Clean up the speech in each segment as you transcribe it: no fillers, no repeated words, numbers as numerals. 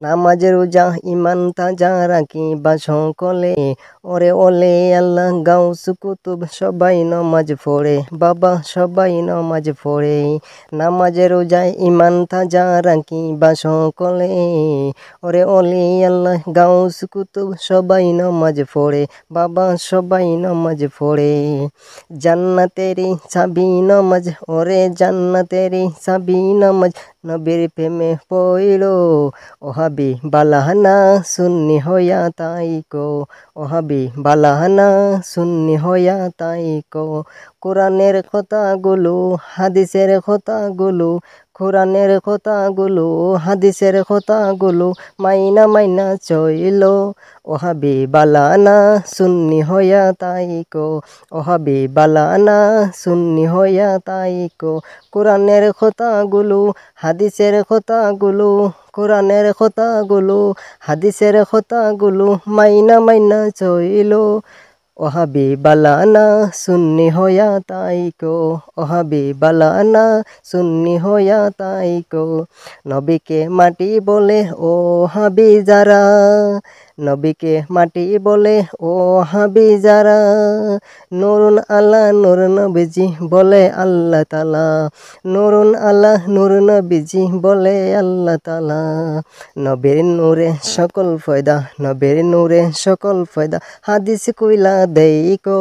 নামাজে রোজা ইমান তাজা রাখিবা সকলে, ওরে ওলে আল্লাহ গাউস কুতুব সবাই নমাজ পড়ে, বাবা সবাই নমাজ পড়ে। নামাজে রোজা ইমান তাজা রাখিবা সকলে, ওরে ওলে আল্লাহ গাউস কুতুব সবাই নমাজ পড়ে, বাবা সবাই নমাজ পড়ে। জান্নাতেরি চাবি নমাজ, ওরে জান্নাতেরি চাবি নমাজ, নবীর প্রেমে পড়ো ওহাবি বালাহানা সুন্নি হইয়া তাইকো, ওহাবি বালাহানা সুন্নি হইয়া তাইকো। কোরআনের কথাগুলো হাদিসের কথাগুলো, কোরআনের কথাগুলো হাদিসের কথাগুলো মাইনা মাইনা চইলো, ওহাবি বালানা সুন্নি হইয়া তাইকো, ওহাবি বালানা সুন্নি হইয়া তাইকো। কোরআনের কথাগুলো হাদিসের কথাগুলো, কোরআনের কথাগুলো হাদিসের কথাগুলো মাইনা মাইনা চইলো, ওহাবি বালানা সুন্নি হইয়া তাইকো, ওহাবি বালানা সুন্নি হইয়া তাইকো। নবীকে মাটি বলে ও হাবি যারা, নবীকে মাটি বলে ও হাবি যারা, নুরুন আলা নূর নবীজি বলে আল্লাহ তাআলা, নুরুন আলা নূর নবীজি বলে আল্লাহ তাআলা। নবীর নূরে সকল ফয়দা, নবীর নূরে সকল ফয়দা, হাদিস কইলা দেইকো,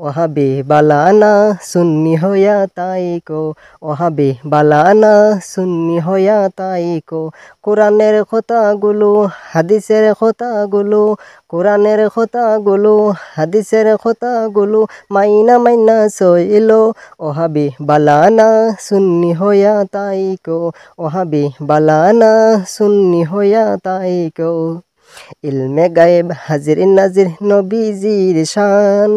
ওহাবি বালানা সুন্নি হইয়া তাইকো, ওহাবি বালানা সুন্নি হইয়া তাইকো। কোরআনের কথাগুলো হাদিসের কথাগুলো, কোরআনের কথাগুলো হাদিসের কথাগুলো মাইনা মাইনা চইলো, ওহাবি বালানা সুন্নি হইয়া তাইকো, ওহাবি বালানা সুন্নি হইয়া তাইকো। ইলমে গায়েব হাজির নাজির নবীজির শান,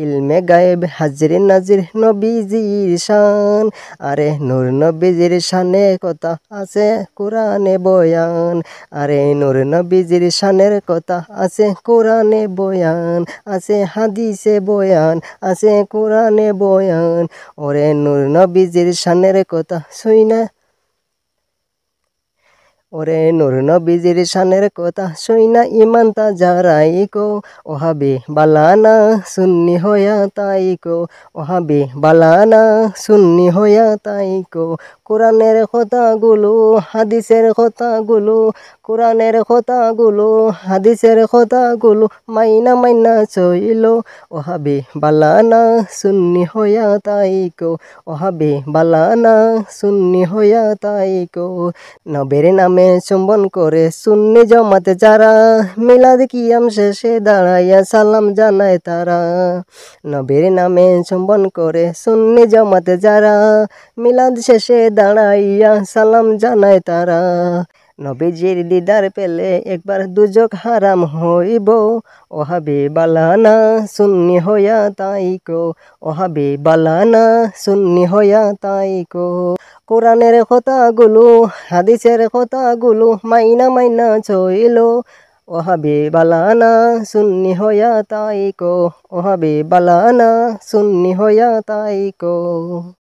ইলমে গায়েব হাজির নাজির নবীজির শান, আরে নূর নবীজির শানে কথা আছে কোরআনে বয়ান, আরে নূর নবীজির শানের কথা আছে কোরআনে বয়ান, আছে হাদিসে বয়ান, আছে কোরআনে বয়ান। ওরে নূর নবীজির শানের কথা শুইনা, ওরে নূর নবীজির শানের কথা শুইনা ইমান তাজা রাইকো, ওহাবি বালানা সুন্নি হইয়া তাইকো, ওহাবি বালানা সুন্নি হইয়া তাইকো। কোরআনের কথাগুলো হাদিসের কথাগুলো, কোরআনের কথাগুলো হাদিসের কথাগুলো মাইনা মাইনা চইলো, ওহাবি বালানা সুন্নি হইয়া তাইকো, ওহাবি বালানা সুন্নি হইয়া তাইকো। নবীর নামে চুম্বন করে সুন্নি জমাতে যারা, মিলাদ কিয়াম শেষে দাঁড়াইয়া সালাম জানায় তারা, নবীর নামে চুম্বন করে সুন্নি জমাতে যারা, মিলাদ শেষে দাঁড়াইয়া সালাম জানায় তারা। নবীজির দিদার পেলে একবার দুজক হারাম হইব, ওহাবি বালানা সুন্নি হইয়া তাইকো, ওহাবি বালানা সুন্নি হইয়া তাইকো। কোরআনের কথাগুলো হাদিসের কথাগুলো মাইনা মাইনা চইলো, ওহাবি বালানা সুন্নি হইয়া তাইকো, ওহাবি বালানা সুন্নি হইয়া তাইকো।